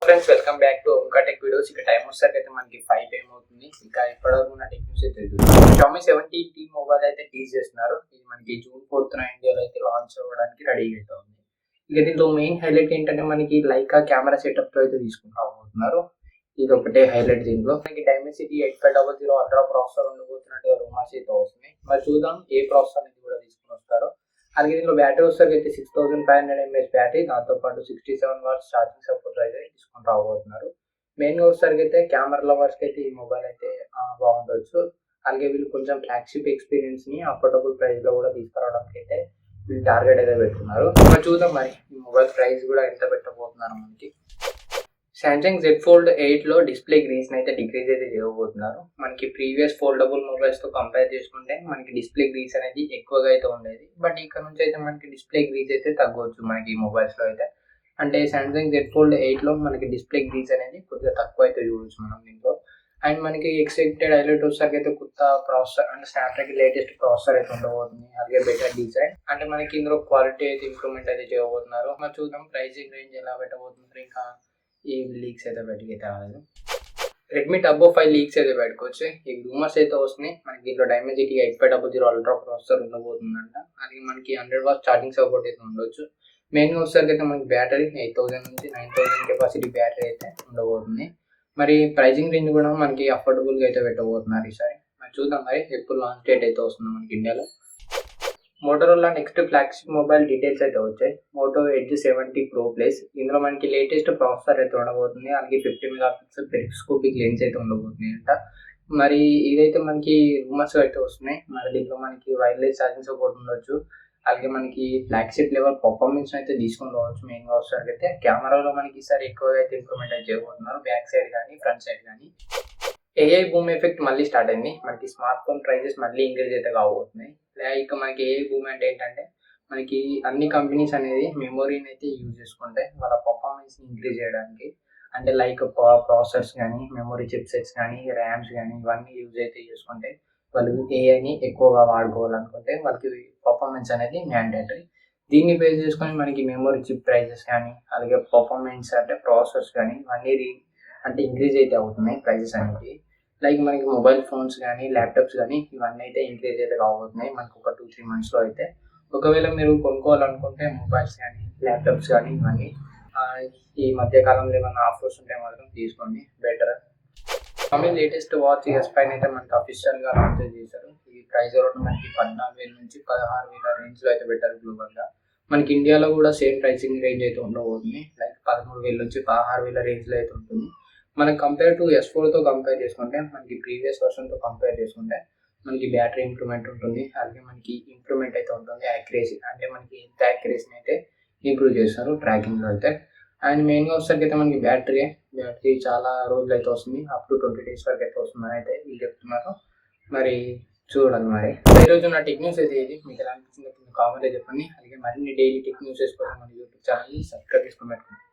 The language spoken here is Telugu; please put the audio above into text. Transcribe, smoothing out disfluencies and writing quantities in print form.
ఫ్రెండ్స్ వెల్కమ్ బ్యాక్ టు ఓంకా టెక్ వీడియోస్. ఇక టైం వచ్చేసరికి మనకి 5 AM అవుతుంది. ఇంకా ఇప్పటివరకు ఉన్న టెక్ న్యూస్ అయితే Xiaomi 17T మొబైల్ అయితే టీజ్ చేస్తున్నారు. ఇది మనకి జూన్ 4th ఇండియాలో అయితే లాంచ్ అవ్వడానికి రెడీ అయితే ఉంది. ఇక దీంట్లో మెయిన్ హైలైట్ ఏంటంటే మనకి లైకా కెమెరా సెటప్ తో అయితే తీసుకుంటారు. ఇది ఒకటే హైలైట్. దీంట్లో మనకి డైమెన్సిటీ 8500 అల్ట్రా ప్రాసెసర్ ఉండబోతున్నట్టుగా రూమర్స్ అయితే వస్తున్నాయి. మరి చూద్దాం ఏ ప్రాసెసర్ అనేది కూడా తీసుకుని వస్తారో. అలాగే దీంట్లో బ్యాటరీ వచ్చేసరికి అయితే 6500 mAh బ్యాటరీ, దాంతో పాటు 67 వాట్స్ ఛార్జింగ్ సపోర్ట్ అయితే తీసుకొని రాబోతున్నారు. మెయిన్గా వచ్చేసరికి అయితే కెమెరా లవర్స్కి అయితే ఈ మొబైల్ అయితే బాగుండొచ్చు. అలాగే వీళ్ళు కొంచెం ఫ్లాగ్షిప్ ఎక్స్పీరియన్స్ ని అఫోర్డబుల్ ప్రైస్ లో కూడా తీసుకురావడానికి అయితే వీళ్ళు టార్గెట్ అయితే పెట్టుకున్నారు. మరి చూద్దాం మరి ఈ మొబైల్ ప్రైస్ కూడా ఎంత పెట్టబోతున్నారు మనకి. సామ్సంగ్ Z Fold 8లో డిస్ప్లే గ్రీన్స్ అయితే డిక్రీజ్ అయితే చేయబోతున్నారు. మనకి ప్రీవియస్ ఫోల్డబుల్ మొబైల్స్ తో కంపేర్ చేసుకుంటే మనకి డిస్ప్లే గ్రీన్స్ అనేది ఎక్కువగా అయితే ఉండేది. బట్ ఇక్కడ నుంచి అయితే మనకి డిస్ప్లే గ్రీన్స్ అయితే తగ్గవచ్చు మనకి మొబైల్స్ లో అయితే. అంటే సామ్సంగ్ Z Fold 8లో మనకి డిస్ప్లే గ్రీన్స్ అనేది కొద్దిగా తక్కువ అయితే చూడవచ్చు మనం దీంట్లో. అండ్ మనకి ఎక్స్పెక్టెడ్ హైలైట్ వచ్చేసరికి అయితే కొత్త ప్రాసెసర్ అంటే స్నాప్డ్రాగన్ లేటెస్ట్ ప్రాసెసర్ అయితే ఉండబోతుంది. అలాగే బెటర్ డిజైన్ అంటే మనకి ఇందులో క్వాలిటీ అయితే ఇంప్రూవ్మెంట్ అయితే చేయబోతున్నారు. మరి చూద్దాం ప్రైసింగ్ రేంజ్ ఎలా పెట్టబోతున్నారు. ఇంకా ఈ లీక్స్ అయితే బయటకి అయితే రాలేదు. రెడ్మీ టర్బో 5 లీక్స్ అయితే బయటకు ఈ రూమర్స్ అయితే వస్తున్నాయి. మనకి దీంట్లో డైమెన్సిటీ 8500 అల్ట్రా ప్రాసెసర్ ఉండబోతుందంట. అది మనకి 100 వాట్స్ ఛార్జింగ్ సపోర్ట్ అయితే ఉండొచ్చు. మెయిన్గా వచ్చేసరికి అయితే మనకి బ్యాటరీ 8000 నుంచి 9000 కెపాసిటీ బ్యాటరీ అయితే ఉండబోతుంది. మరి ప్రైజింగ్ రేంజ్ కూడా మనకి అఫోర్డబుల్గా అయితే పెట్టబోతున్నారు ఈసారి. మరి చూద్దాం మరి ఎప్పుడు లాంచ్ డేట్ అయితే వస్తుంది మనకి ఇండియాలో. Motorola next flagship mobile details అయితే వచ్చాయి. Moto Edge 70 Pro plus. ఇందులో మనకి లేటెస్ట్ ప్రాసెసర్ అయితే ఉండబోతుంది. అలాగే 50 మెగాపిక్సెల్ పెరిస్కోపిక్ లెన్స్ అయితే ఉండబోతుంది అంట. మరి ఇదైతే మనకి రూమర్స్ అయితే వస్తున్నాయి. మరి దీంట్లో మనకి వైర్లెస్ ఛార్జింగ్ సపోర్ట్ ఉండొచ్చు. అలాగే మనకి ఫ్లాగ్షిప్ లెవెల్ పర్ఫార్మెన్స్ అయితే తీసుకొని రావచ్చు. మెయిన్గా వచ్చేసరికి అయితే కెమెరాలో మనకి ఈసారి ఎక్కువగా అయితే ఇంప్రూవ్మెంట్ అయితే చేయబోతున్నారు. బ్యాక్ సైడ్ కానీ ఫ్రంట్ సైడ్ కానీ. ఏఐ బూమ్ ఎఫెక్ట్ మళ్ళీ స్టార్ట్ అయింది. మనకి స్మార్ట్ ఫోన్ ప్రైజెస్ మళ్ళీ ఇంక్రీజ్ అయితే కాబోతున్నాయి. లైక్ మనకి ఏఐ బూమ్ అంటే ఏంటంటే మనకి అన్ని కంపెనీస్ అనేది మెమొరీని అయితే యూజ్ చేసుకుంటే వాళ్ళ పర్ఫార్మెన్స్ని ఇంక్రీజ్ చేయడానికి. అంటే లైక్ ప్రాసెసర్స్ కానీ మెమొరీ చిప్సెట్స్ కానీ ర్యామ్స్ కానీ ఇవన్నీ యూజ్ అయితే చేసుకుంటే వాళ్ళు ఏఐని ఎక్కువగా వాడుకోవాలనుకుంటే వాళ్ళకి పర్ఫార్మెన్స్ అనేది మ్యాండేటరీ. దీన్ని బేస్ చేసుకొని మనకి మెమొరీ చిప్ ప్రైజెస్ కానీ అలాగే పర్ఫార్మెన్స్ అంటే ప్రాసెసర్స్ కానీ ఇవన్నీ అంటే ఇంక్రీజ్ అయితే అవుతున్నాయి ప్రైజెస్ అనేది. లైక్ మనకి మొబైల్ ఫోన్స్ కానీ ల్యాప్టాప్స్ కానీ ఇవన్నీ అయితే ఇంక్రీజ్ అయితే కాబోతున్నాయి మనకు ఒక 2-3 మంత్స్లో అయితే. ఒకవేళ మీరు కొనుక్కోవాలనుకుంటే మొబైల్స్ కానీ ల్యాప్టాప్స్ కానీ ఇవన్నీ ఈ మధ్యకాలంలో ఏమైనా ఆఫర్స్ ఉంటే మాత్రం తీసుకోండి better. Xiaomi latest watch S5 అయితే మనకి అఫీషియల్గా లాంచ్ చేశారు. ఈ ప్రైస్ మనకి 14,000 నుంచి 16,000 రేంజ్లో అయితే పెట్టారు గ్లోబల్గా. మనకి ఇండియాలో కూడా సేమ్ ప్రైసింగ్ రేంజ్ అయితే ఉండబోతుంది. లైక్ 13,000 నుంచి 16,000 రేంజ్లో అయితే ఉంటుంది. మనకి కంపేర్ టు S4తో కంపేర్ చేసుకుంటే మనకి ప్రీవియస్ వర్షన్తో కంపేర్ చేసుకుంటే మనకి బ్యాటరీ ఇంప్రూవ్మెంట్ ఉంటుంది. అలాగే మనకి ఇంప్రూవ్మెంట్ అయితే ఉంటుంది యాక్యురసీ. అంటే మనకి ఎంత యాక్యురసీని అయితే ఇంప్రూవ్ చేస్తారు ట్రాకింగ్లో అయితే. అండ్ మెయిన్గా వచ్చేసరికి అయితే మనకి బ్యాటరీ చాలా రోజులు అయితే వస్తుంది. అప్ టు 20 days వరకు అయితే వస్తుందని అయితే వీళ్ళు చెప్తున్నారు. మరి చూడాలి మరి. ఈరోజు నా టెక్ న్యూస్ అయితే ఇది. మీకు ఎలా అనిపించిందో కామెంట్లో చెప్పండి. అలాగే మరిన్ని డైలీ టెక్ న్యూసెస్ కోసం మన యూట్యూబ్ ఛానల్ని సబ్స్క్రైబ్ చేసుకుని పెట్టుకోండి.